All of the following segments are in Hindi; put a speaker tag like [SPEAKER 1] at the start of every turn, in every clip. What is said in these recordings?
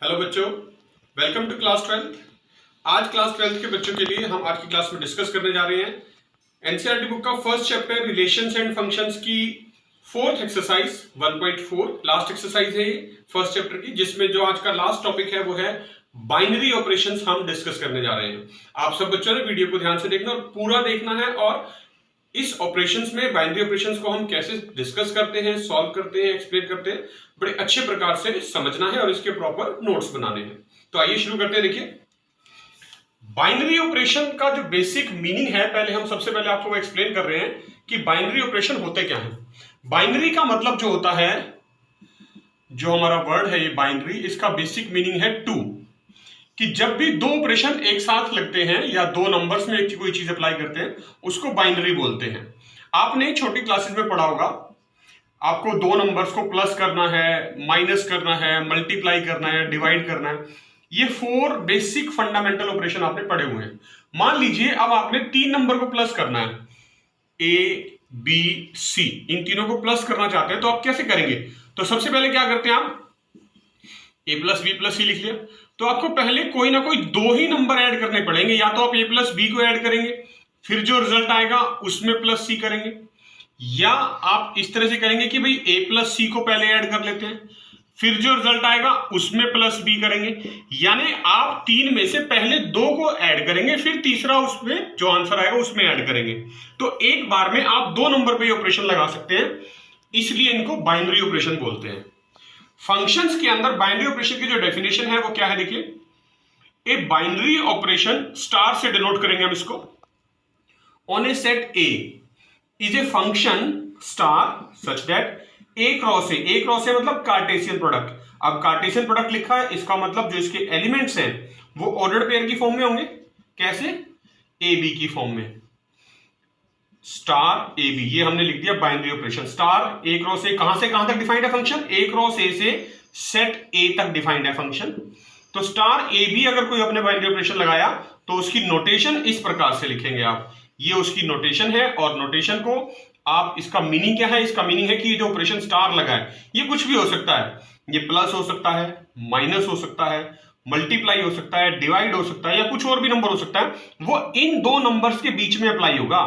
[SPEAKER 1] हेलो बच्चों, वेलकम टू क्लास 12। आज क्लास 12 के बच्चों के लिए हम आज की क्लास में डिस्कस करने जा रहे हैं एनसीईआरटी बुक का first chapter relations and functions की फोर्थ एक्सरसाइज 1.4 लास्ट एक्सरसाइज है ये फर्स्ट चैप्टर की, जिसमें जो आज का लास्ट टॉपिक है वो है बाइनरी ऑपरेशंस हम डिस्कस करने जा रहे हैं। आप सब बच्चों ने वीडियो को ध्यान से देखना और पूरा देखना है और इस ऑपरेशंस में बाइनरी ऑपरेशंस को हम कैसे डिस्कस करते हैं, सॉल्व करते हैं, एक्सप्लेन करते हैं, बड़े अच्छे प्रकार से समझना है और इसके प्रॉपर नोट्स बनाने हैं। तो आइए शुरू करते हैं। देखिए, बाइनरी ऑपरेशन का जो बेसिक मीनिंग है, पहले हम सबसे पहले आपको एक्सप्लेन कर रहे हैं कि बाइनरी ऑपरेशन होते क्या है। बाइनरी का मतलब जो होता है, जो हमारा वर्ड है ये बाइनरी, इसका बेसिक मीनिंग है टू, कि जब भी दो ऑपरेशन एक साथ लगते हैं या दो नंबर्स में एक कोई चीज अप्लाई करते हैं उसको बाइनरी बोलते हैं। आपने छोटी क्लासेस में पढ़ा होगा, आपको दो नंबर्स को प्लस करना है, माइनस करना है, मल्टीप्लाई करना है, डिवाइड करना है। ये फोर बेसिक फंडामेंटल ऑपरेशन आपने पढ़े हुए हैं। मान लीजिए अब आपने तीन नंबर को प्लस करना है, ए बी सी, इन तीनों को प्लस करना चाहते हैं तो आप कैसे करेंगे? तो सबसे पहले क्या करते हैं, आप ए प्लस बी प्लस सी लिख लिया, तो आपको पहले कोई ना कोई दो ही नंबर ऐड करने पड़ेंगे। या तो आप ए प्लस बी को ऐड करेंगे, फिर जो रिजल्ट आएगा उसमें प्लस सी करेंगे, या आप इस तरह से करेंगे कि भाई ए प्लस सी को पहले ऐड कर लेते हैं, फिर जो रिजल्ट आएगा उसमें प्लस बी करेंगे। यानी आप तीन में से पहले दो को ऐड करेंगे, फिर तीसरा उसमें जो आंसर आएगा उसमें ऐड करेंगे। तो एक बार में आप दो नंबर पे ऑपरेशन लगा सकते हैं, इसलिए इनको बाइनरी ऑपरेशन बोलते हैं। फंक्शंस के अंदर बाइनरी ऑपरेशन की जो डेफिनेशन है वो क्या है, देखिए, ए बाइनरी ऑपरेशन, स्टार से डिनोट करेंगे हम इसको, on A set A is a function star such that A cross A cross ए मतलब कार्टेशियन प्रोडक्ट। अब कार्टेशियन प्रोडक्ट लिखा है, इसका मतलब जो इसके एलिमेंट्स हैं वो ऑर्डर्ड पेयर की फॉर्म में होंगे। कैसे? ए बी की फॉर्म में, स्टार ए बी, ये हमने लिख दिया बाइनरी ऑपरेशन। स्टार ए क्रॉस ए, कहां से कहां तक डिफाइंड है फंक्शन? ए क्रॉस ए से सेट ए तक डिफाइंड है फंक्शन। तो स्टार ए बी अगर कोई अपने बाइनरी ऑपरेशन लगाया तो उसकी नोटेशन इस प्रकार से लिखेंगे आप, ये उसकी नोटेशन है। और नोटेशन को आप, इसका मीनिंग क्या है? इसका मीनिंग है कि ये जो ऑपरेशन स्टार लगा है ये कुछ भी हो सकता है, ये प्लस हो सकता है, माइनस हो सकता है, मल्टीप्लाई हो सकता है, डिवाइड हो सकता है, या कुछ और भी नंबर हो सकता है, वो इन दो नंबर्स के बीच में अप्लाई होगा,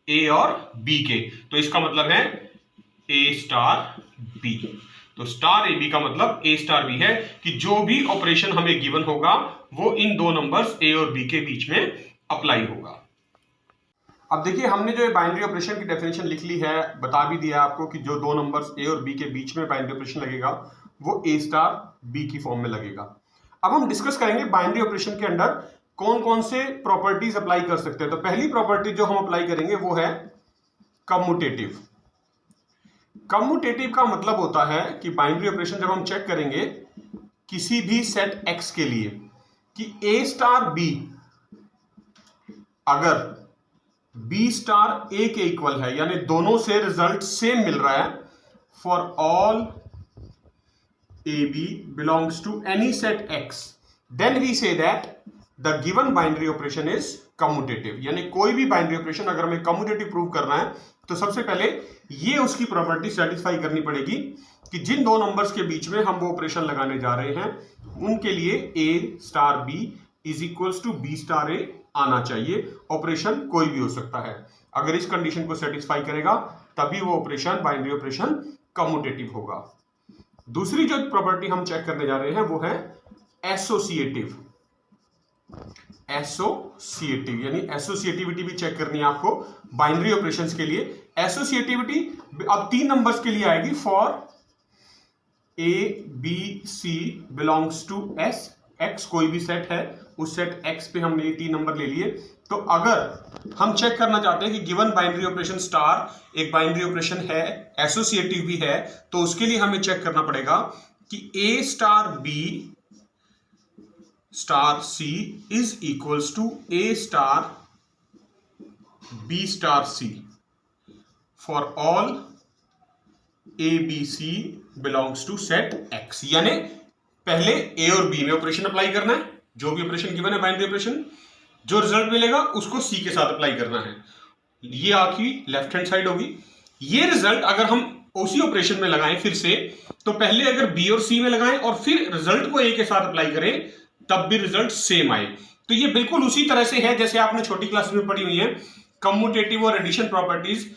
[SPEAKER 1] ए और बी के। तो इसका मतलब है ए स्टार बी। तो स्टार ए बी का मतलब ए स्टार बी है कि जो भी ऑपरेशन हमें गिवन होगा वो इन दो नंबर्स ए और बी के बीच में अप्लाई होगा। अब देखिए, हमने जो बाइनरी ऑपरेशन की डेफिनेशन लिख ली है, बता भी दिया आपको कि जो दो नंबर्स ए और बी के बीच में बाइनरी ऑपरेशन लगेगा वो ए स्टार बी की फॉर्म में लगेगा। अब हम डिस्कस करेंगे बाइनरी ऑपरेशन के अंदर कौन कौन से प्रॉपर्टीज अप्लाई कर सकते हैं। तो पहली प्रॉपर्टी जो हम अप्लाई करेंगे वो है कम्यूटेटिव। कम्यूटेटिव का मतलब होता है कि बाइनरी ऑपरेशन जब हम चेक करेंगे किसी भी सेट एक्स के लिए कि ए स्टार बी अगर बी स्टार ए के इक्वल है, यानी दोनों से रिजल्ट सेम मिल रहा है, for all A B belongs to any set X, then we say that the given binary operation is commutative. यानी कोई भी बाइनरी ऑपरेशन अगर हमें कम्यूटेटिव प्रूव करना है तो सबसे पहले ये उसकी प्रॉपर्टी सेटिस्फाई करनी पड़ेगी कि जिन दो नंबर्स के बीच में हम वो ऑपरेशन लगाने जा रहे हैं उनके लिए a star B is equals to B star a आना चाहिए। ऑपरेशन कोई भी हो सकता है, अगर इस कंडीशन को सेटिस्फाई करेगा तभी वो ऑपरेशन बाइनरी ऑपरेशन कम्यूटेटिव होगा। दूसरी जो प्रॉपर्टी हम चेक करने जा रहे हैं वो है एसोसिएटिव। एसोसिएटिव यानी एसोसिएटिविटी भी चेक करनी है आपको बाइनरी ऑपरेशंस के लिए। एसोसिएटिविटी अब तीन नंबर्स के लिए आएगी, for A B C belongs to S X, कोई भी सेट है उस सेट एक्स पे हमने ये तीन नंबर ले लिए। तो अगर हम चेक करना चाहते हैं कि गिवन बाइनरी ऑपरेशन स्टार एक बाइनरी ऑपरेशन है, एसोसिएटिव भी है, तो उसके लिए हमें चेक करना पड़ेगा कि a star B star C is equals to A star B star C for all A B C belongs to set x. यानी पहले ए और बी में ऑपरेशन अप्लाई करना है, जो भी ऑपरेशन गिवन है बाइनरी ऑपरेशन, जो रिजल्ट मिलेगा उसको सी के साथ अप्लाई करना है। ये आपकी लेफ्ट हैंड साइड होगी। ये रिजल्ट अगर हम उसी ऑपरेशन में लगाएं फिर से, तो पहले अगर बी और सी में लगाएं और फिर रिजल्ट को ए के साथ अप्लाई करें, तब भी रिजल्ट सेम आए। तो ये बिल्कुल उसी तरह से है जैसे आपने छोटी क्लास में पढ़ी हुई है कम्यूटेटिव और addition properties,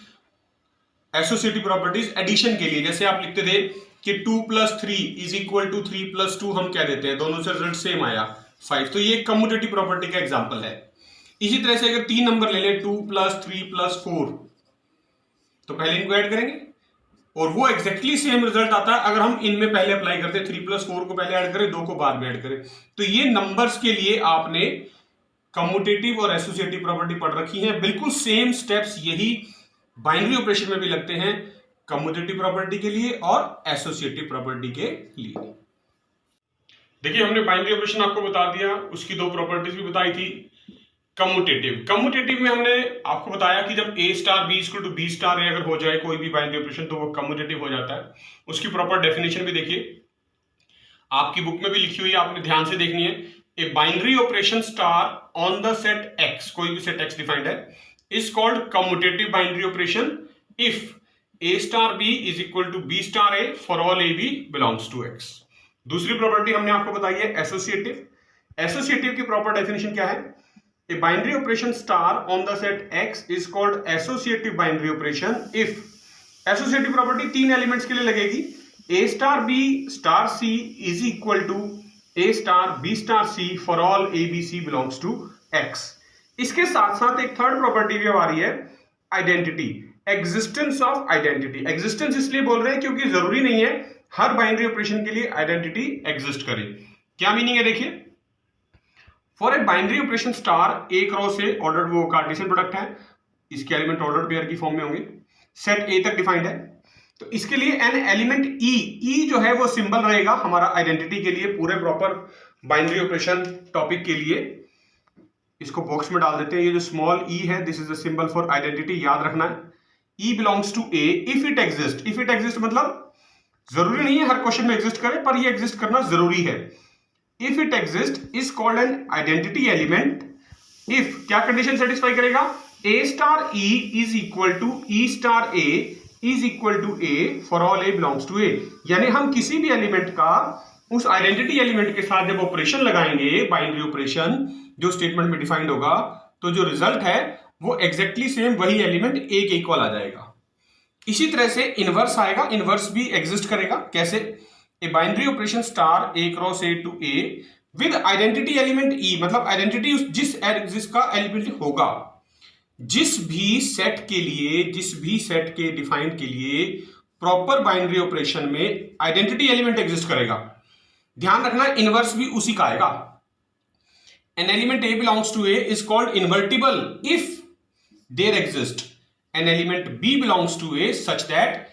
[SPEAKER 1] associative properties addition के लिए। जैसे आप लिखते थे कि 2 + 3 = 3 + 2 हम कह देते हैं, दोनों से रिजल्ट सेम आया 5, तो ये कम्यूटेटिव प्रॉपर्टी का एग्जांपल है। इसी तरह से अगर 3 नंबर ले लें 2 + 3 + 4, तो पहले इनको ऐड करेंगे और वो एग्जैक्टली सेम रिजल्ट आता है अगर हम इनमें पहले अप्लाई करते हैं, 3 + 4 को पहले ऐड करें, 2 को बाद में ऐड करें। तो ये नंबर्स के लिए आपने कम्यूटेटिव और एसोसिएटिव प्रॉपर्टी पढ़ रखी है। बिल्कुल सेम स्टेप्स यही बाइनरी ऑपरेशन में भी लगते हैं, कम्यूटेटिव प्रॉपर्टी के लिए और एसोसिएटिव प्रॉपर्टी के लिए। देखिए हमने बाइनरी ऑपरेशन आपको बता दिया, उसकी 2 प्रॉपर्टीज भी बताई थी। कम्यूटेटिव में हमने आपको बताया कि जब A * B = B * A अगर हो जाए कोई भी बाइनरी ऑपरेशन, तो वो कम्यूटेटिव हो जाता है। उसकी प्रॉपर डेफिनेशन भी देखिए, आपकी बुक में भी लिखी हुई है, आपने ध्यान से देखनी है। A binary operation star on the set X, कोई भी सेट X डिफाइंड है, is called commutative binary operation if A * B = B * A for all AB belongs to X। दूसरी प्रॉपर्टी हमने आपको बताई है एसोसिएटिव। एसोसिएटिव की प्रॉपर डेफिनेशन क्या है? A binary operation star on the set X is called associative binary operation if associative property 3 elements के लिए लगेगी। A * B * C is equal to A * B * C for all A B C belongs to X। इसके साथ साथ एक थर्ड प्रॉपर्टी भी आ रही है, identity, existence of identity. Existence इसलिए बोल रहे हैं क्योंकि जरूरी नहीं है हर बाइनरी ऑपरेशन के लिए आइडेंटिटी एग्जिस्ट करे। क्या मीनिंग है देखिए, for a binary operation star A cross A ordered वो कार्टेशियन प्रोडक्ट है, इसके एलिमेंट ऑर्डर्ड पेयर की फॉर्म में होंगे, सेट A तक डिफाइंड है। तो इसके लिए एन एलिमेंट E जो है वो सिंबल रहेगा हमारा आइडेंटिटी के लिए, पूरे प्रॉपर बाइनरी ऑपरेशन टॉपिक के लिए। इसको बॉक्स में डाल देते हैं, ये जो स्मॉल E है this is the symbol for identity, याद रखना है। E belongs to A if it exist. If it exist मतलब जरूरी नहीं है हर क्वेश्चन में एग्जिस्ट करे, पर ये एग्जिस्ट करना जरूरी है। If it exists is called an identity element if क्या कंडीशन सेटिस्फाई करेगा? A * E is equal to E * A is equal to A for all A belongs to A। यानी हम किसी भी एलिमेंट का उस आइडेंटिटी एलिमेंट के साथ जब ऑपरेशन लगाएंगे, बाइनरी ऑपरेशन जो स्टेटमेंट में डिफाइंड होगा, तो जो रिजल्ट है वो एग्जैक्टली सेम वही एलिमेंट A के इक्वल आ जाएगा। इसी तरह से इनवर्स आएगा, इनवर्स भी एग्जिस्ट करेगा। कैसे? A binary operation star A cross A to A with identity element E, मतलब आइडेंटिटी जिसका एलिमेंट होगा, जिस भी सेट के डिफाइंड के लिए प्रॉपर बाइनरी ऑपरेशन में आइडेंटिटी एलिमेंट एग्जिस्ट करेगा। ध्यान रखना इनवर्स भी उसी का आएगा। An element A belongs to A is called invertible if there exists an element B belongs to A such that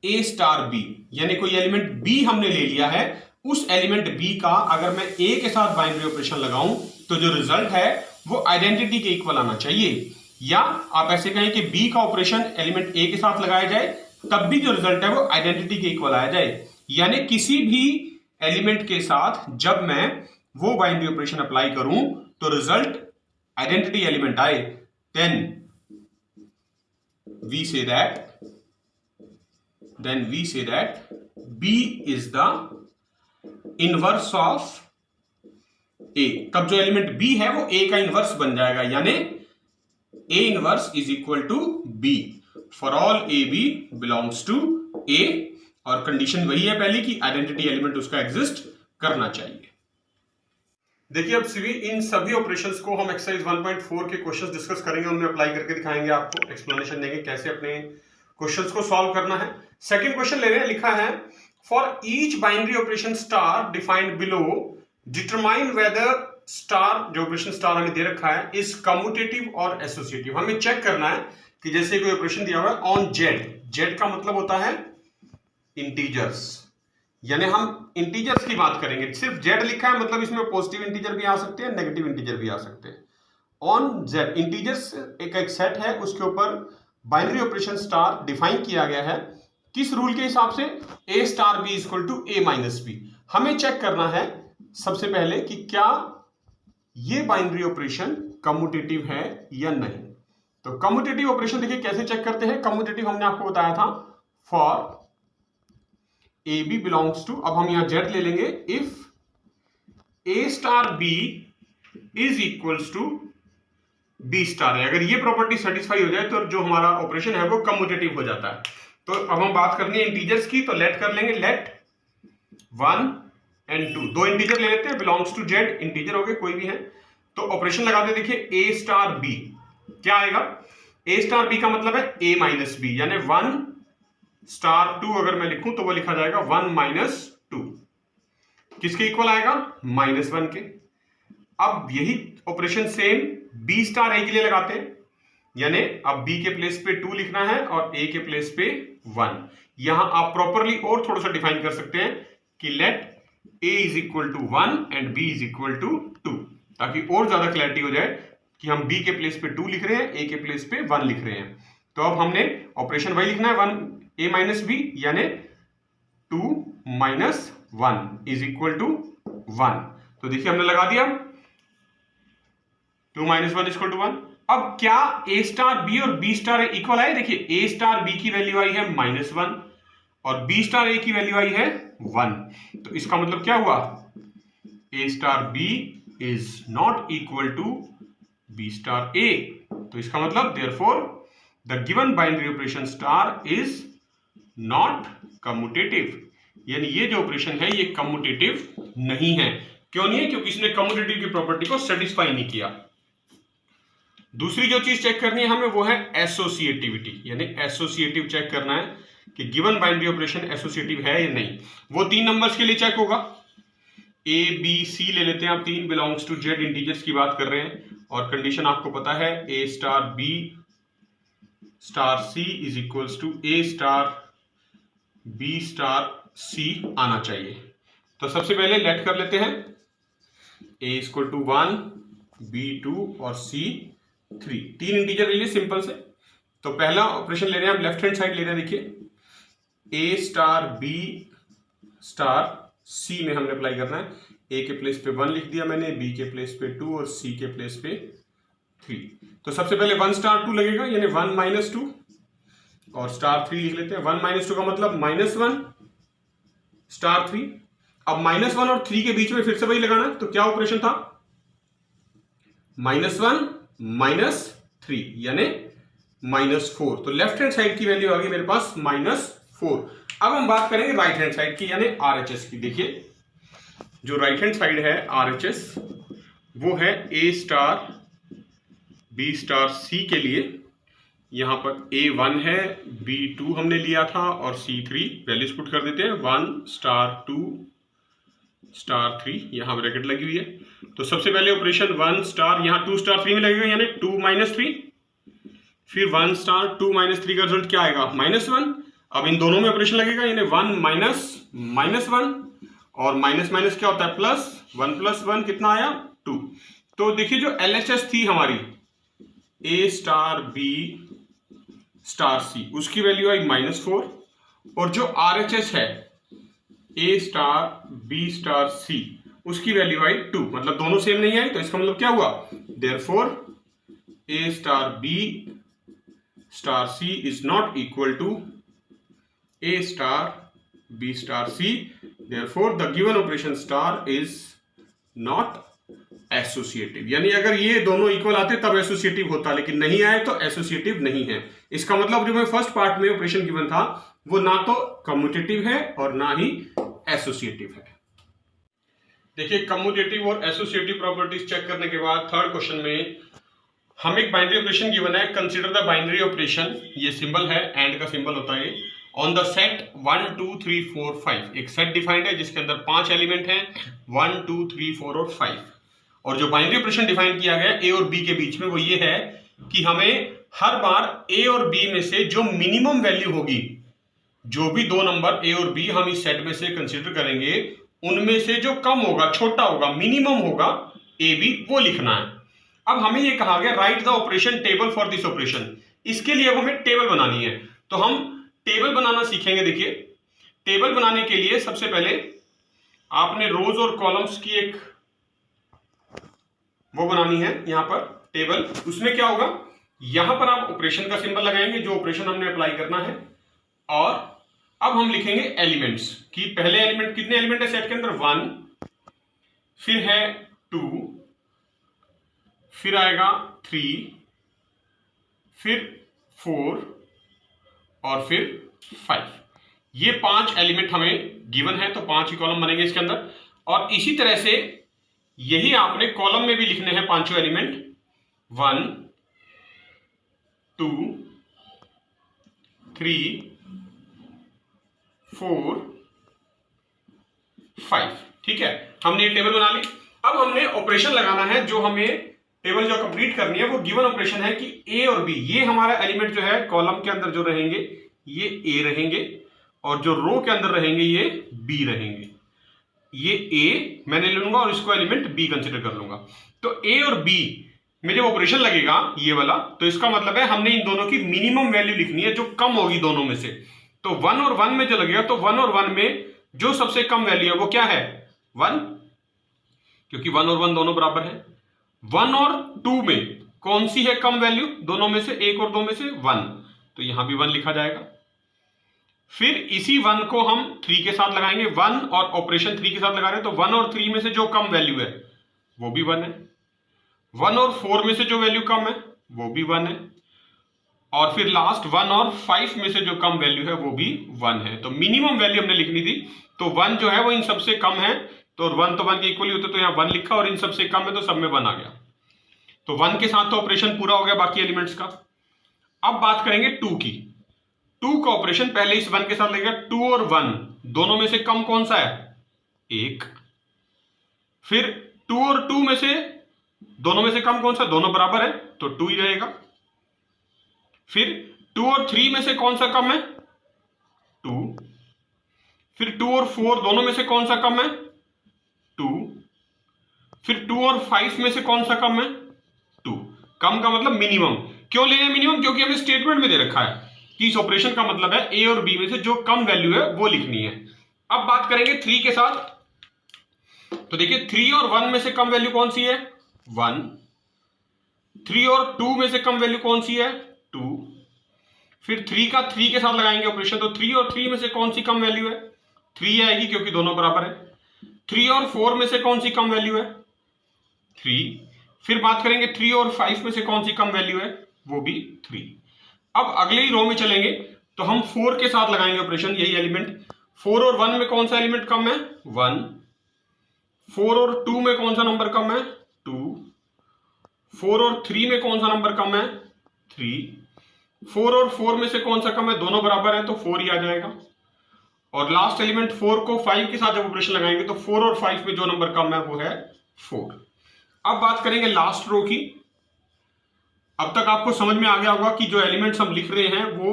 [SPEAKER 1] A * B, यानी कोई एलिमेंट B हमने ले लिया है, उस एलिमेंट B का अगर मैं A के साथ बाइनरी ऑपरेशन लगाऊं तो जो रिजल्ट है वो आइडेंटिटी के इक्वल आना चाहिए। या आप ऐसे कहें कि B का ऑपरेशन एलिमेंट A के साथ लगाया जाए, तब भी जो रिजल्ट है वो आइडेंटिटी के इक्वल आया जाए। यानी किसी भी एलिमेंट के साथ जब मैं वो बाइनरी ऑपरेशन अप्लाई करूं तो रिजल्ट आइडेंटिटी एलिमेंट आए, then we say that B is the inverse of A। तब जो एलिमेंट B है वो A का इनवर्स बन जाएगा, यानी A inverse is equal to B for all AB belongs to A। और कंडीशन वही है पहली कि आइडेंटिटी एलिमेंट उसका एग्जिस्ट करना चाहिए। देखिए अब इन सभी ऑपरेशंस को हम एक्सरसाइज 1.4 के क्वेश्चंस डिस्कस करेंगे, उनमें अप्लाई करके दिखाएंगे, आपको एक्सप्लेनेशन देंगे कैसे अपने क्वेश्चंस को सॉल्व करना है। सेकंड क्वेश्चन ले रहे हैं, लिखा है for each binary operation star defined below determine whether star, जो ऑपरेशन स्टार हमें दे रखा है, इज कम्यूटेटिव और एसोसिएटिव। हमें चेक करना है कि जैसे कोई ऑपरेशन दिया हुआ है ऑन जेड का मतलब होता है इंटीजर्स, यानी हम इंटीजर्स की बात करेंगे। सिर्फ जेड लिखा है मतलब इसमें पॉजिटिव इंटीजर भी आ सकते हैं, नेगेटिव इंटीजर भी आ सकते हैं। ऑन जेड इंटीजर्स एक सेट है, उसके ऊपर बाइनरी ऑपरेशन स्टार डिफाइन किया गया है, किस रूल के हिसाब से? A * B = A - B। हमें चेक करना है सबसे पहले कि क्या ये बाइनरी ऑपरेशन कम्यूटेटिव है या नहीं। तो कम्यूटेटिव ऑपरेशन देखिए कैसे चेक करते हैं। कम्यूटेटिव हमने आपको बताया था, for A B belongs to, अब हम यहां जेड ले लेंगे, if A star B is equals to B star है। अगर ये प्रॉपर्टी सेटिस्फाई हो जाए तो जो हमारा ऑपरेशन है वो कम्यूटेटिव हो जाता है। तो अब हम बात करनी है इंटीजर्स की, तो लेट कर लेंगे, लेट 1 एंड 2, दो इंटीजर ले लेते हैं, बिलोंग्स टू जेड, इंटीजर हो गए कोई भी है। तो ऑपरेशन लगाते देखिए, ए स्टार बी क्या आएगा, ए स्टार बी का मतलब है ए माइनस बी, यानी 1 स्टार 2 अगर मैं लिखूं तो वो लिखा जाएगा 1 माइनस 2, किसके इक्वल आएगा, -1 के। अब यही ऑपरेशन सेम बी स्टार ए के लिए लगाते हैं, यानी अब बी के प्लेस पे 2 लिखना है और ए के प्लेस पे 1। यहां आप प्रॉपरली और थोड़ा सा डिफाइन कर सकते हैं कि let A is equal to 1 and B is equal to 2, ताकि और ज्यादा क्लैरिटी हो जाए कि हम बी के प्लेस पे 2 लिख रहे हैं, ए के प्लेस पे 1 लिख रहे हैं। तो अब हमने ऑपरेशन वही लिखना है, 1 ए माइनस बी, यानी 2 माइनस 1 इज इक्वल टू 1। तो देखिए हमने लगा दिया 2 माइनस 1 इक्वल टू 1। अब क्या ए स्टार बी और बी स्टार ए इक्वल आए, देखिए ए स्टार बी की वैल्यू आई है -1 और बी स्टार ए की वैल्यू आई है 1। तो इसका मतलब क्या हुआ, a star B is not equal to B star a. तो इसका मतलब therefore the given binary operation star is not commutative, यानी ये जो ऑपरेशन है ये कम्यूटेटिव नहीं है। क्यों नहीं है, क्योंकि इसने कम्यूटेटिव की प्रॉपर्टी को सेटिस्फाई नहीं किया। दूसरी जो चीज चेक करनी है हमें वो है एसोसिएटिविटी, यानी एसोसिएटिव चेक करना है कि गिवन बाइनरी ऑपरेशन एसोसिएटिव है या नहीं। वो 3 नंबर्स के लिए चेक होगा, ए बी सी ले लेते हैं आप, 3 बिलोंग्स टू जेड इंटीजर्स की बात कर रहे हैं और कंडीशन आपको पता है a star B star C is equals to A star B star c आना चाहिए। तो सबसे पहले लेट कर लेते हैं, ए इक्वल टू 1 बी 2 और सी 3, 3 इंटीजर ले लिए सिंपल से। तो पहला ऑपरेशन ले रहे हैं हम, लेफ्ट हैंड साइड ले रहे हैं, देखिए ए स्टार बी स्टार सी में हमने अप्लाई करना है। ए के प्लेस पे 1 लिख दिया मैंने, बी के प्लेस पे 2 और सी के प्लेस पे 3। तो सबसे पहले 1 स्टार 2 लगेगा, यानी 1 माइनस 2 और स्टार 3 लिख लेते हैं। 1 माइनस 2 का मतलब -1 स्टार 3। अब -1 और 3 के बीच में फिर से वही लगाना, तो क्या ऑपरेशन था, -1 -3 यानी -4। तो लेफ्ट हैंड साइड की वैल्यू आ गई मेरे पास -4। अब हम बात करेंगे राइट हैंड साइड की, यानी RHS की। देखिए जो राइट हैंड साइड है RHS वो है ए स्टार बी स्टार सी के लिए, यहां पर A1 है, B2 हमने लिया था और C3 वैल्यूज पुट कर देते हैं, 1 स्टार 2 स्टार 3 यहां ब्रैकेट लगी हुई है। तो सबसे पहले ऑपरेशन 1 स्टार यहां 2 स्टार 3 में लगेगा, यानी 2 माइनस 3, फिर 1 स्टार 2 माइनस 3 का रिजल्ट क्या आएगा, -1। अब इन दोनों में ऑपरेशन लगेगा, यानी 1 माइनस -1 और माइनस माइनस क्या होता है प्लस, 1 प्लस 1 कितना आया 2। तो देखिए जो LHS थी हमारी ए स्टार बी स्टार सी उसकी वैल्यू आई -4 और जो RHS है ए स्टार बी स्टार सी उसकी वैल्यू आई 2, मतलब दोनों सेम नहीं आई। तो इसका मतलब क्या हुआ, therefore A star B star C is not equal to A star B star C, therefore the given operation star is not associative. यानी अगर ये दोनों इक्वल आते तब एसोसिएटिव होता, लेकिन नहीं आए तो एसोसिएटिव नहीं है। इसका मतलब जो मैं फर्स्ट पार्ट में ऑपरेशन गिवन था वो ना तो कम्यूटेटिव है और ना ही एसोसिएटिव है। देखिए कम्यूटेटिव और एसोसिएटिव प्रॉपर्टीज चेक करने के बाद थर्ड क्वेश्चन में हम एक बाइनरी ऑपरेशन गिवन है, कंसीडर द बाइनरी ऑपरेशन, ये सिंबल है एंड का सिंबल होता है, ऑन द सेट 1 2 3 4 5। एक सेट डिफाइंड है जिसके अंदर 5 एलिमेंट हैं, 1 2 3 4 और 5। और जो बाइनरी ऑपरेशन डिफाइन किया गया ए और बी के बीच में वो ये है कि हमें हर बार ए और बी में से जो मिनिमम वैल्यू होगी, जो भी 2 नंबर ए और बी हम इस सेट में से कंसीडर करेंगे उनमें से जो कम होगा, छोटा होगा, मिनिमम होगा ए बी, वो लिखना है। अब हमें ये कहा गया right the operation table for this operation, इसके लिए अब हमें टेबल बनानी है। तो हम टेबल बनाना सीखेंगे। देखिए टेबल बनाने के लिए सबसे पहले आपने रोज और कॉलम्स की एक वो बनानी है यहां पर टेबल। उसमें क्या होगा, यहां पर आप ऑपरेशन का सिंबल लगाएंगे जो ऑपरेशन हमने अप्लाई करना है, और अब हम लिखेंगे एलिमेंट्स कि पहले एलिमेंट, कितने एलिमेंट है सेट के अंदर, 1, फिर है 2, फिर आएगा 3, फिर 4 और फिर 5। ये 5 एलिमेंट हमें गिवन है, तो 5 ही कॉलम बनेंगे इसके अंदर। और इसी तरह से यही आपने कॉलम में भी लिखने हैं पांचों एलिमेंट, 1, 2, 3, 4, 5। ठीक है, हमने ये टेबल बना ली। अब हमने ऑपरेशन लगाना है, जो हमें टेबल जो कंप्लीट करनी है वो गिवन ऑपरेशन है कि ए और बी, ये हमारा एलिमेंट जो है कॉलम के अंदर जो रहेंगे ये ए रहेंगे, और जो रो के अंदर रहेंगे ये बी रहेंगे। ये ए मैंने ले लूंगा और इसको एलिमेंट बी कंसिडर कर लूंगा। तो ए और बी में जब ऑपरेशन लगेगा ये वाला, तो इसका मतलब है हमने इन दोनों की मिनिमम वैल्यू लिखनी है जो कम होगी दोनों में से। तो 1 और 1 में जो लगेगा, तो 1 और 1 में जो सबसे कम वैल्यू है वो क्या है, 1, क्योंकि 1 और 1 दोनों बराबर है। 1 और 2 में कौन सी है कम वैल्यू दोनों में से, 1 और 2 में से 1, तो यहां भी 1 लिखा जाएगा। फिर इसी 1 को हम 3 के साथ लगाएंगे, 1 और ऑपरेशन 3 के साथ लगा रहे हैं, तो 1 और 3 में से जो कम वैल्यू है वो भी 1 है। 1 और 4 में से जो वैल्यू कम है वो भी 1 है। और फिर लास्ट 1 और 5 में से जो कम वैल्यू है वो भी 1 है। तो मिनिमम वैल्यू हमने लिखनी थी, तो 1 जो है वो इन सबसे कम है, तो 1 तो 1 के इक्वली होते, तो यहां 1 लिखा, और इन सबसे कम है तो सब में 1 आ गया। तो 1 के साथ तो ऑपरेशन पूरा हो गया बाकी एलिमेंट्स का। अब बात करेंगे 2 की। 2 का ऑपरेशन पहले इस 1 के साथ लगेगा। 2 और 1 दोनों में से कम कौन सा है, 1। फिर 2 और 2 में से दोनों में से कम कौन सा, दोनों बराबर है तो 2 ही रहेगा। फिर 2 और 3 में से कौन सा कम है, 2। फिर 2 और 4 दोनों में से कौन सा कम है, 2। फिर 2 और 5 में से कौन सा कम है, 2। कम का मतलब मिनिमम। क्यों ले रहे हैं मिनिमम, क्योंकि हमें स्टेटमेंट में दे रखा है कि इस ऑपरेशन का मतलब है ए और बी में से जो कम वैल्यू है वो लिखनी है। अब बात करेंगे 3 के साथ, तो देखिए 3 और 1 में से कम वैल्यू कौन सी है, 1। 3 और 2 में से कम वैल्यू कौन सी है, 2। फिर 3 का 3 के साथ लगाएंगे ऑपरेशन, तो 3 और 3 में से कौन सी कम वैल्यू है, 3 आएगी क्योंकि दोनों बराबर है। 3 और 4 में से कौन सी कम वैल्यू है, 3। फिर बात करेंगे 3 और 5 में से कौन सी कम वैल्यू है, वो भी 3। अब अगले ही रो में चलेंगे, तो हम 4 के साथ लगाएंगे ऑपरेशन, यही एलिमेंट। 4 और 1 में कौन सा एलिमेंट कम है, 1। 4 और 2 में कौन सा नंबर कम है, 2। 4 और 3 में कौन सा नंबर कम है, 3। 4 और 4 में से कौन सा कम है, दोनों बराबर है तो 4 ही आ जाएगा। और लास्ट एलिमेंट 4 को 5 के साथ जब ऑपरेशन लगाएंगे, तो 4 और 5 में जो नंबर कम है वो है 4। अब बात करेंगे लास्ट रो की। अब तक आपको समझ में आ गया होगा कि जो एलिमेंट्स हम लिख रहे हैं वो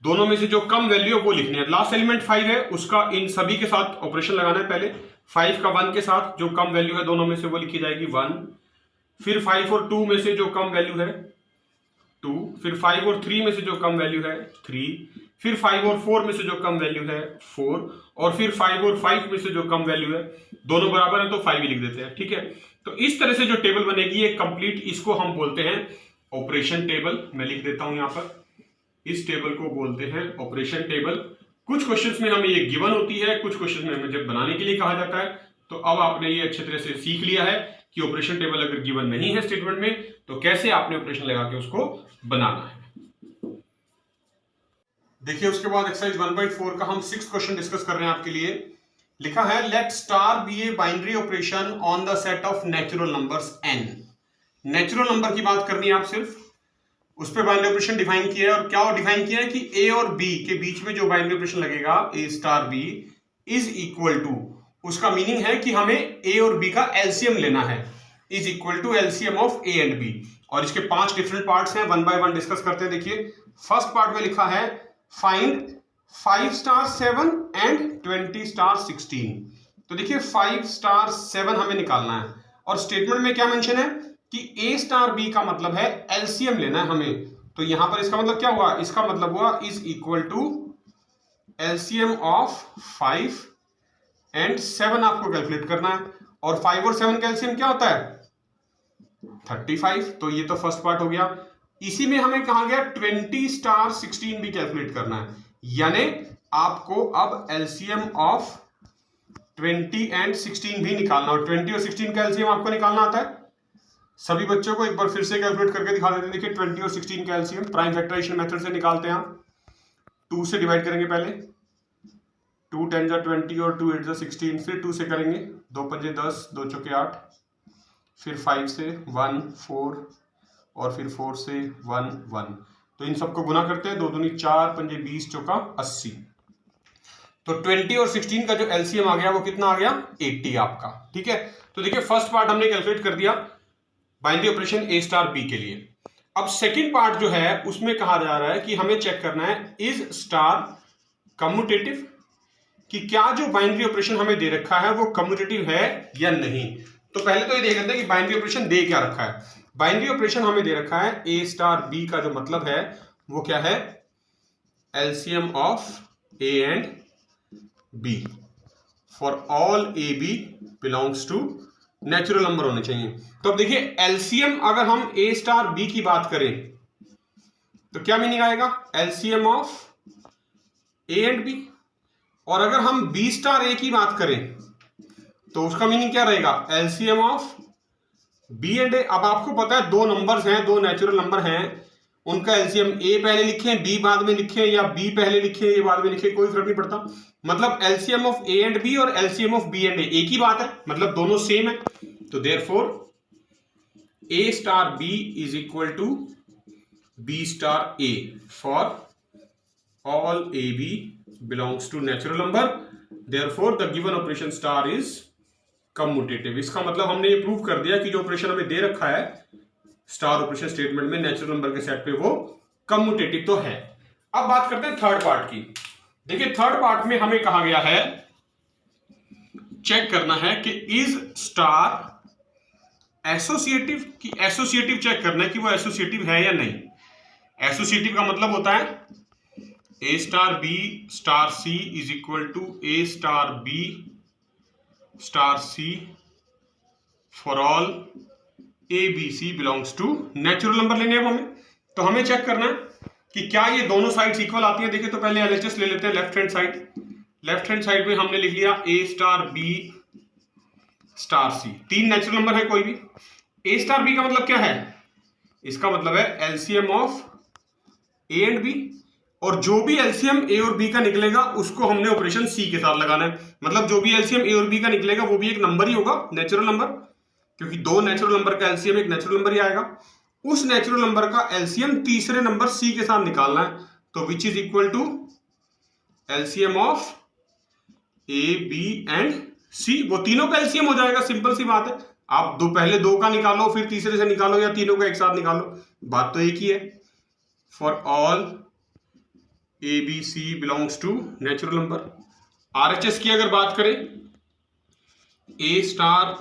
[SPEAKER 1] दोनों में से जो कम वैल्यू है वो लिखनी है। लास्ट एलिमेंट 5 है, उसका इन सभी के साथ ऑपरेशन लगाना है। पहले 5 का 1 के साथ जो कम वैल्यू है दोनों में से वो लिखी जाएगी 1। फिर 5 और 2 में से जो कम वैल्यू है 2। फिर 5 और 3 में से जो कम वैल्यू है 3। फिर 5 और 4 में से जो कम वैल्यू है 4। और फिर 5 और 5 में से जो कम वैल्यू है, दोनों बराबर है तो 5 ही लिख देते हैं। ठीक है, तो इस तरह से जो टेबल बनेगी ये कंप्लीट, इसको हम बोलते हैं ऑपरेशन टेबल। मैं लिख देता हूं यहां पर, इस टेबल को बोलते हैं ऑपरेशन टेबल। कुछ क्वेश्चंस में हमें ये गिवन होती है, कुछ क्वेश्चंस में हमें जब बनाने के लिए कहा जाता है। तो अब आपने ये अच्छी तरह से सीख लिया है कि ऑपरेशन टेबल अगर गिवन नहीं है स्टेटमेंट में तो कैसे आपने ऑपरेशन लगा के उसको बनाना है। देखिए उसके बाद एक्सरसाइज 1/4 का हम 6th क्वेश्चन डिस्कस कर रहे हैं आपके लिए। लिखा है let star be a binary operation on the set of natural numbers n। Natural number की बात करनी है आप सिर्फ, उस पर बाइनरी ऑपरेशन डिफाइन किया है। और क्या डिफाइन किया है कि a और b के बीच में जो बाइनरी ऑपरेशन लगेगा a star b is equal to, उसका मीनिंग है कि हमें a और b का एलसीएम लेना है, is equal to LCM of a and b। और इसके 5 डिफरेंट पार्ट्स हैं, 1 बाय 1 डिस्कस करते हैं। देखिए फर्स्ट पार्ट में लिखा है फाइंड 5 स्टार 7 एंड 20 स्टार 16। तो देखिए 5 स्टार 7 हमें निकालना है, और स्टेटमेंट में क्या मेंशन है कि a स्टार b का मतलब है एलसीएम लेना है हमें। तो यहां पर इसका मतलब क्या हुआ, इसका मतलब हुआ is equal to LCM of 5 and 7 आपको कैलकुलेट करना है। और 5 और 7 का एलसीएम क्या होता है 35। तो ये तो फर्स्ट पार्ट हो गया। इसी में हमें कहा गया 20 स्टार 16 भी कैलकुलेट करना है। यानी आपको अब एलसीएम ऑफ 20 एंड 16 भी निकालना हो। 20 और 16 का एलसीएम आपको निकालना आता है। सभी बच्चों को एक बार फिर से कैलकुलेट करके दिखा देते हैं। देखिए 20 और 16 का एलसीएम प्राइम फैक्टराइजेशन मेथड से निकालते हैं हम। 2 से डिवाइड करेंगे पहले, 2 10 जा 20 और 2 8 जा 16, फिर 2 से करेंगे, 2 पंजे 10, 2 चौके 8, फिर 5 से 1 4 और फिर 4 से 1 1। तो इन सबको गुना करते हैं, 2 दूनी 4 पंजे 20 चौका 80। तो 20 और 16 का जो एलसीएम आ गया वो कितना आ गया 80 आपका। ठीक है, तो देखिए फर्स्ट पार्ट हमने कैलकुलेट कर दिया बाइनरी ऑपरेशन ए स्टार बी के लिए। अब सेकंड पार्ट जो है उसमें कहा जा रहा है कि हमें चेक करना है इज स्टार कम्यूटेटिव, कि क्या जो बाइनरी ऑपरेशन हमें दे रखा है वो कम्यूटेटिव है या नहीं। तो पहले तो ये देख लेते हैं कि बाइनरी ऑपरेशन दे क्या रखा है। बाइनरी ऑपरेशन हमें दे रखा है ए स्टार बी का जो मतलब है वो क्या है, LCM of A and B for all A B belongs to natural number होने चाहिए। तो अब देखिए एलसीएम अगर हम ए स्टार बी की बात करें तो क्या मीनिंग आएगा, LCM of A and B. और अगर हम बी स्टार ए की बात करें तो उसका मीनिंग क्या रहेगा, एलसीएम ऑफ बी एंड ए। अब आपको पता है दो नंबर्स हैं, दो नेचुरल नंबर हैं, उनका एलसीएम ए पहले लिखें बी बाद में लिखें या बी पहले लिखें ये बाद में लिखें, कोई फर्क नहीं पड़ता। मतलब LCM of A and B और LCM of B and A एक ही बात है, मतलब दोनों सेम है। तो therefore A star B is equal to B star A for all A B belongs to natural number, therefore the given operation star is commutative. इसका मतलब हमने ये प्रूव कर दिया कि जो ऑपरेशन हमें दे रखा है स्टार ऑपरेशन स्टेटमेंट में नेचुरल नंबर के सेट पे वो कम्यूटेटिव तो है। अब बात करते हैं थर्ड पार्ट की। देखिए थर्ड पार्ट में हमें कहा गया है चेक करना है कि इज स्टार एसोसिएटिव, की एसोसिएटिव चेक करना है कि वो एसोसिएटिव है या नहीं। एसोसिएटिव का मतलब होता है a star B star C is equal to A star B star C for all A B C belongs to natural number लेने हैं हमें। तो हमें चेक करना है कि क्या ये दोनों साइड्स इक्वल आती है। देखिए तो पहले एलएचएस ले लेते हैं left hand side. Left hand side में हमने लिख लिया ए स्टार बी स्टार सी, तीन नेचुरल नंबर है कोई भी। ए स्टार बी का मतलब क्या है, इसका मतलब है LCM of A and B, और जो भी एलसीएम ए और बी का निकलेगा उसको हमने ऑपरेशन सी के साथ लगाना है। मतलब जो भी एलसीएम ए और बी का निकलेगा वो भी एक नंबर ही होगा, नेचुरल नंबर, क्योंकि दो नेचुरल नंबर का एलसीएम एक नेचुरल नंबर ही आएगा। उस नेचुरल नंबर का एलसीएम तीसरे नंबर सी के साथ निकालना है, तो which is equal to LCM of a b and c. वो तीनों का एलसीएम हो जाएगा, सिंपल सी बात है। आप पहले दो का निकालो फिर तीसरे से निकालो या तीनों का एक साथ निकालो, बात तो एक ही है। For all A B C belongs to natural number. RHS की अगर बात करें A star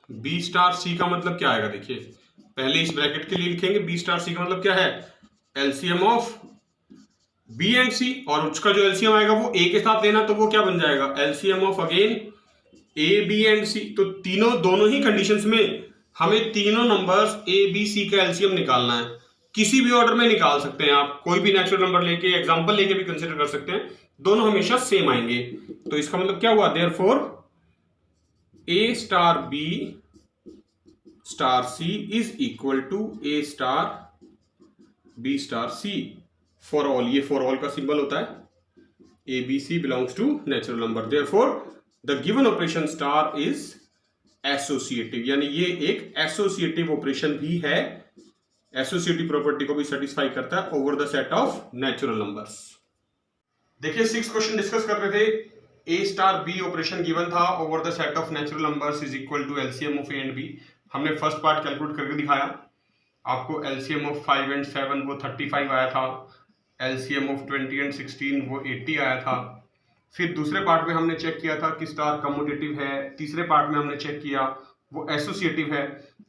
[SPEAKER 1] B star C का मतलब क्या आएगा, देखिए पहले इस ब्रैकेट के लिए लिखेंगे बी स्टार सी का मतलब क्या है, एलसीएम ऑफ बी एंड सी, और उसका जो एलसीएम आएगा वो ए के साथ लेना, तो वो क्या बन जाएगा LCM of again a b and c. तो तीनों दोनों ही कंडीशंस में हमें तीनों नंबर्स ए बी सी का एलसीएम निकालना है। किसी भी ऑर्डर में निकाल सकते हैं आप, कोई भी नेचुरल नंबर लेके एग्जांपल लेके भी कंसीडर कर सकते हैं, दोनों हमेशा सेम आएंगे। तो इसका मतलब क्या हुआ, therefore A star B star C is equal to A star B star C for all. ये फॉर ऑल का सिंबल होता है A B C belongs to natural number, therefore the given operation star is associative, यानी ये एक एसोसिएटिव ऑपरेशन भी है, एसोसिएटिव प्रॉपर्टी को भी सेटिस्फाई करता है over the set of natural numbers. देखिए 6 क्वेश्चन डिस्कस कर रहे थे। A star B operation given था over the set of natural numbers is equal to LCM of A and B. हमने फर्स्ट पार्ट कैलकुलेट करके दिखाया, आपको एलसीएम ऑफ 5 एंड 7 वो 35 आया था, एलसीएम ऑफ 20 एंड 16 वो 80 आया था। फिर दूसरे पार्ट में हमने चेक किया था कि स्टार कम्यूटेटिव है, तीसरे पार्ट में हमने चेक किया वो एसोसिएटिव है।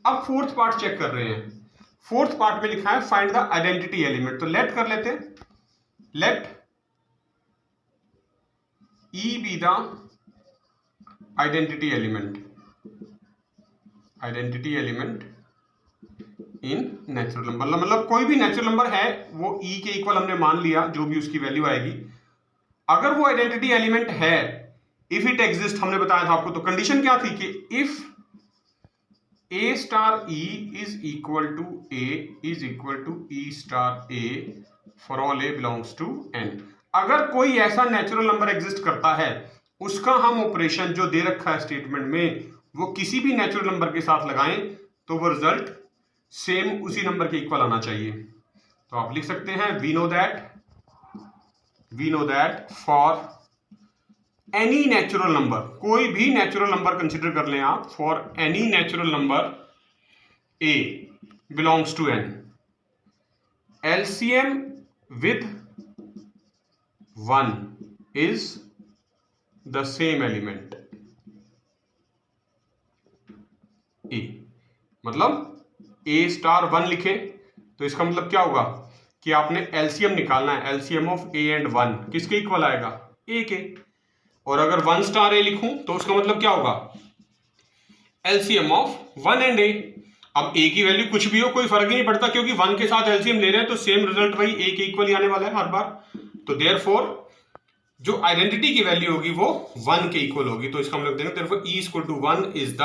[SPEAKER 1] अब फोर्थ पार्ट चेक कर रहे हैं। फोर्थ पार्ट में लिखा है फाइंड द आइडेंटिटी एलिमेंट, तो लेट कर लेते हैं, let E be the identity element, identity element in natural number. मतलब कोई भी नेचुरल नंबर है वो ई के इक्वल हमने मान लिया, जो भी उसकी वैल्यू आएगी अगर वो आइडेंटिटी एलिमेंट है, इफ इट एग्जिस्ट, हमने बताया था आपको, तो कंडीशन क्या थी कि if A star E is equal to A is equal to E star A for all A belongs to N। अगर कोई ऐसा नेचुरल नंबर एग्जिस्ट करता है, उसका हम ऑपरेशन जो दे रखा है स्टेटमेंट में, वो किसी भी नेचुरल नंबर के साथ लगाएं तो वो रिजल्ट सेम उसी नंबर के इक्वल आना चाहिए। तो आप लिख सकते हैं we know that for any natural number, कोई भी नेचुरल नंबर कंसिडर कर लें आप, for any natural number A belongs to N, LCM with 1 is the same element A। मतलब A स्टार 1 लिखे तो इसका मतलब क्या होगा कि आपने LCM निकालना है, LCM ऑफ A एंड 1 किसके इक्वल आएगा, A के। और अगर 1 स्टार A लिखूं तो उसका मतलब क्या होगा, LCM ऑफ 1 एंड A। अब A की वैल्यू कुछ भी हो कोई फर्क ही नहीं पड़ता, क्योंकि 1 के साथ LCM ले रहे हैं तो सेम रिजल्ट वही A के इक्वल ही आने वाला है हर बार। तो देयरफॉर जो आइडेंटिटी की वैल्यू होगी वो 1 के इक्वल होगी। तो इसका मतलब देखें, therefore E equal to 1 is the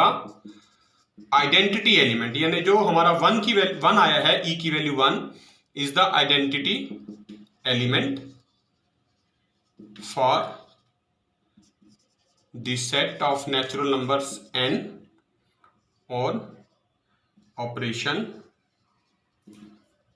[SPEAKER 1] identity element, यानी जो हमारा 1 आया है, E की value 1 is the identity element for the set of natural numbers N और operation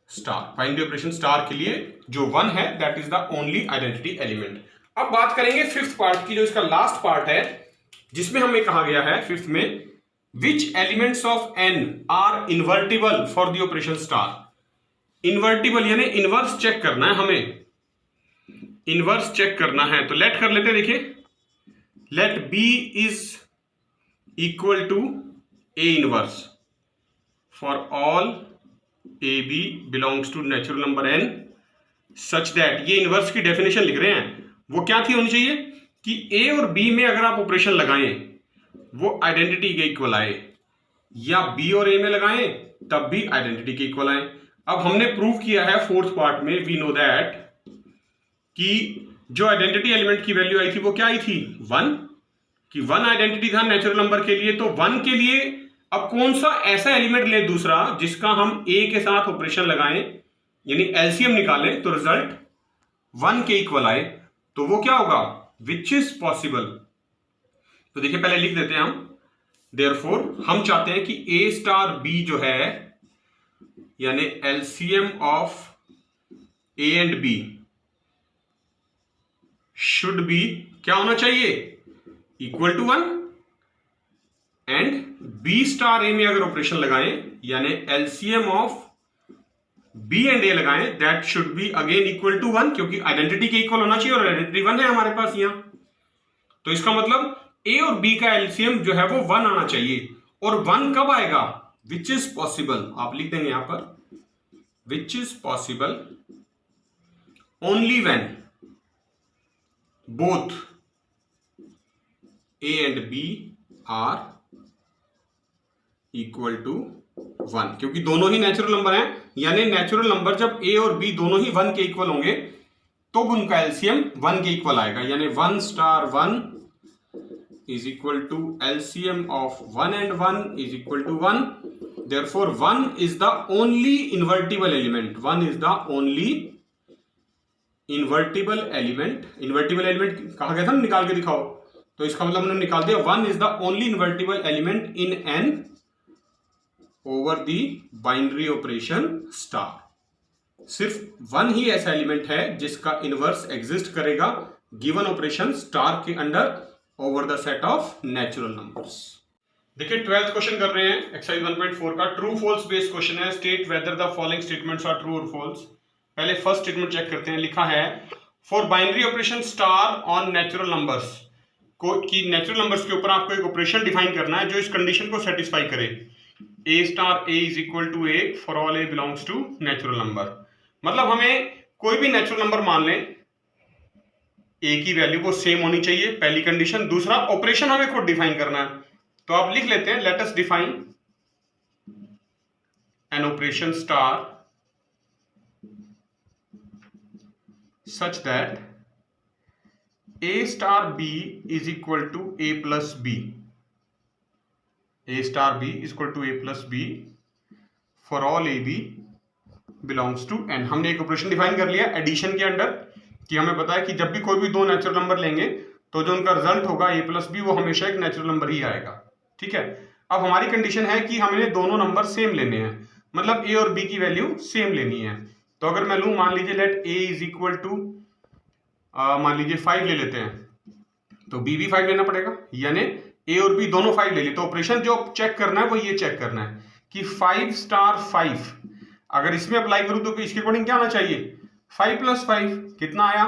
[SPEAKER 1] star. Binary operation star के लिए जो 1 है that is the only identity element. अब बात करेंगे फिफ्थ पार्ट की, जो इसका लास्ट पार्ट है, जिसमें हमें कहा गया है फिफ्थ में, which elements of N are invertible for the operation star. Invertible यानी इनवर्स चेक करना है हमें, इनवर्स चेक करना है। तो लेट कर लेते हैं, देखिए let B is equal to A inverse for all AB belongs to natural number N such that, ये इनवर्स की डेफिनेशन लिख रहे हैं, वो क्या थी होनी चाहिए कि A और B में अगर आप ऑपरेशन लगाएं वो आइडेंटिटी के इक्वल आए, या B और A में लगाएं तब भी आइडेंटिटी के इक्वल आए। अब हमने प्रूव किया है फोर्थ पार्ट में, वी नो दैट, कि जो आइडेंटिटी एलिमेंट की वैल्यू आई थी वो क्या आई थी 1, कि 1 आइडेंटिटी था नेचुरल नंबर के लिए। तो 1 के लिए अब कौन सा ऐसा एलिमेंट ले दूसरा जिसका हम A के साथ ऑपरेशन लगाएं, यानी LCM निकालें तो रिजल्ट 1 के इक्वल आए, तो वो क्या होगा, विच इज पॉसिबल। तो देखिए पहले लिख देते हैं हम, देयरफॉर हम चाहते हैं कि A स्टार B जो है, यानी LCM of A and B should be क्या होना चाहिए, equal to 1, and B star A में अगर ऑपरेशन लगाएं यानी LCM of B and A लगाएं, that should be again equal to 1, क्योंकि आइडेंटिटी के इक्वल होना चाहिए और आइडेंटिटी 1 है हमारे पास यहां। तो इसका मतलब A और B का LCM जो है वो 1 आना चाहिए। और 1 कब आएगा, विच इज पॉसिबल, आप लिख देंगे यहां पर, which is possible only when both A and B are equal to 1, क्योंकि दोनों ही नेचुरल नंबर हैं, यानी नेचुरल नंबर जब A और B दोनों ही 1 के इक्वल होंगे तो उनका LCM 1 के इक्वल आएगा, यानी 1 star 1 is equal to LCM of 1 and 1 is equal to 1, therefore 1 is the only invertible element, 1 is the only invertible element। invertible element कहा गया था ना, निकाल के दिखाओ, तो इसका मतलब हमने निकाल दिया, 1 is the only invertible element in N over the binary operation star। सिर्फ 1 ही ऐसा एलिमेंट है जिसका इनवर्स एग्जिस्ट करेगा गिवन ऑपरेशन स्टार के under over the set of natural numbers. देखिए 12th क्वेश्चन कर रहे हैं एक्सरसाइज 1.4 का, ट्रू फॉल्स बेस्ड क्वेश्चन है। State whether the following statements are true और फॉल्स। पहले फर्स्ट स्टेटमेंट चेक करते हैं, लिखा है for binary operation star on natural numbers, को कि नेचुरल नंबर्स के ऊपर आपको एक ऑपरेशन डिफाइन करना है जो इस कंडीशन को सेटिस्फाई करे, A star A is equal to A for all A belongs to natural number. मतलब हमें कोई भी नेचुरल नंबर मान लें, A की वैल्यू को सेम होनी चाहिए, पहली कंडीशन। दूसरा, ऑपरेशन हमें खुद डिफाइन करना है, तो आप लिख लेते हैं, let us define an operation star such that A star B is equal to A plus B, A star B is equal to A plus B for all A B belongs to N. हमने एक ऑपरेशन डिफाइन कर लिया एडिशन के अंडर कि हमें पता है कि जब भी कोई भी दो नेचुरल नंबर लेंगे तो जो उनका रिजल्ट होगा ए प्लस बी वो हमेशा एक नेचुरल नंबर ही आएगा। ठीक है, अब हमारी कंडीशन है कि हमें दोनों नंबर सेम लेने हैं, मतलब ए और बी की वैल्यू सेम लेनी है। तो अगर मैं लूं, मान लीजिए let A is equal to मान लीजिए 5 ले लेते हैं, तो बी भी 5 लेना पड़ेगा, यानी ए और बी दोनों 5 ले ली। तो ऑपरेशन जो चेक करना है वो ये चेक करना है कि 5 स्टार 5 अगर इसमें अप्लाई करूं तो इसके अकॉर्डिंग क्या आना चाहिए, 5 प्लस 5 कितना आया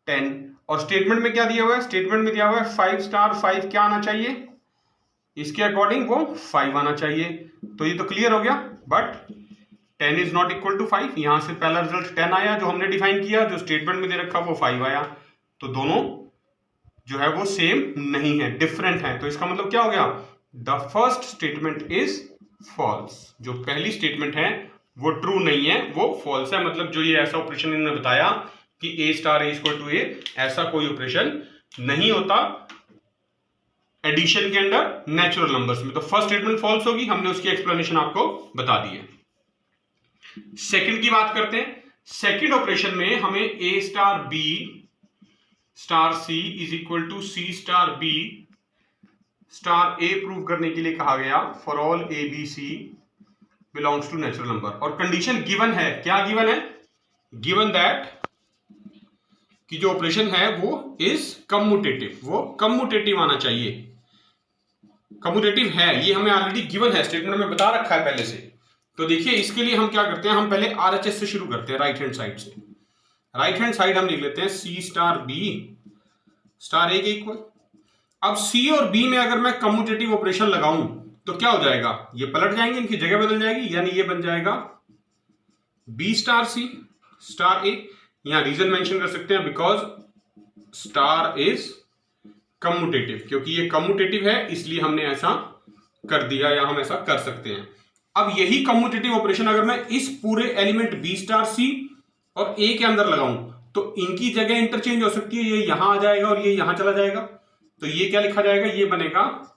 [SPEAKER 1] 10। और स्टेटमेंट में क्या दिया हुआ है, स्टेटमेंट में दिया हुआ है 5 स्टार 5 क्या आना चाहिए, इसके अकॉर्डिंग वो 5 आना चाहिए। तो ये तो क्लियर हो गया, but 10 is not equal to 5, यहां से पहला रिजल्ट 10 आया जो हमने डिफाइन किया, जो स्टेटमेंट में दे रखा वो 5 आया। तो दोनों जो है वो सेम नहीं है, डिफरेंट है। तो इसका मतलब क्या हो गया, the first statement is false, जो पहली स्टेटमेंट है वो ट्रू नहीं है, वो फॉल्स है। मतलब जो ये ऐसा ऑपरेशन इन्होंने बताया कि a star A equal to ए, ऐसा कोई ऑपरेशन नहीं होता एडिशन के अंडर नेचुरल नंबर्स में। तो फर्स्ट स्टेटमेंट फॉल्स होगी, हमने उसकी एक्सप्लेनेशन आपको बता दी है। सेकंड की बात करते हैं। सेकंड ऑपरेशन में हमें a star B star C is equal to c star B star a prove करने के लिए कहा गया for all A B C belongs to natural number. और कंडीशन गिवन है, क्या गिवन है, गिवन दैट कि जो ऑपरेशन है वो इज कम्यूटेटिव, वो कम्यूटेटिव आना चाहिए। कम्यूटेटिव है, ये हमें ऑलरेडी गिवन है, स्टेटमेंट में बता रखा है पहले से। तो देखिए इसके लिए हम क्या करते हैं, हम पहले आरएचएस से शुरू करते हैं, राइट हैंड साइड से। राइट हैंड साइड हम लिख लेते हैं सी स्टार बी स्टार ए के इक्वल। अब सी और बी में अगर मैं कम्यूटेटिव ऑपरेशन लगाऊं तो क्या हो जाएगा, ये पलट जाएंगे, इनकी जगह बदल जाएगी, यानी ये बन जाएगा बी स्टार सी स्टार ए। यहां रीजन मेंशन कर सकते हैं बिकॉज स्टार इज कम्यूटेटिव, क्योंकि ये कम्यूटेटिव है इसलिए हमने ऐसा कर दिया, या हम ऐसा कर सकते हैं। अब यही कम्यूटेटिव ऑपरेशन अगर मैं इस पूरे एलिमेंट बी स्टार सी और ए के अंदर लगाऊं तो इनकी जगह इंटरचेंज हो सकती है, ये यहां आ जाएगा और ये यहां चला जाएगा। तो ये क्या लिखा जाएगा, ये बनेगा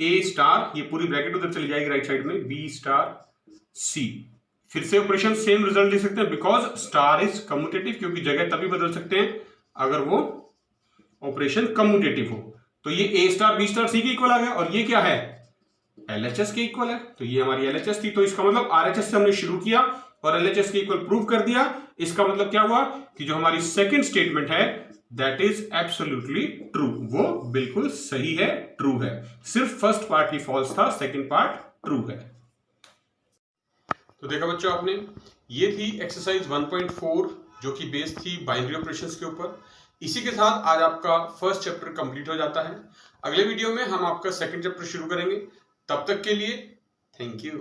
[SPEAKER 1] ए स्टार, ये पूरी ब्रैकेट उधर चली जाएगी राइट साइड में, बी स्टार सी। फिर से ऑपरेशन सेम रिजल्ट दे सकते हैं बिकॉज स्टार इज कम्यूटेटिव, क्योंकि जगह तभी बदल सकते हैं अगर वो ऑपरेशन कम्यूटेटिव हो। तो ये ए स्टार बी स्टार सी के इक्वल आ गया, और ये क्या है, एलएचएस के इक्वल है। तो ये हमारी एलएचएस थी, तो इसका मतलब आरएचएस से हमने शुरू किया और एलएचएस के इक्वल प्रूव कर दिया। इसका मतलब क्या हुआ कि जो हमारी सेकंड स्टेटमेंट है दैट इज एब्सोल्युटली ट्रू, वो बिल्कुल सही है, ट्रू है। सिर्फ फर्स्ट पार्ट ही फॉल्स था, सेकंड पार्ट ट्रू है। तो देखा बच्चों आपने, ये थी एक्सरसाइज 1.4 जो कि बेस्ड थी बाइनरी ऑपरेशंस के ऊपर। इसी के साथ आज आपका फर्स्ट चैप्टर कंप्लीट हो जाता है। अगले वीडियो में हम आपका सेकंड चैप्टर शुरू करेंगे। तब तक के लिए थैंक यू।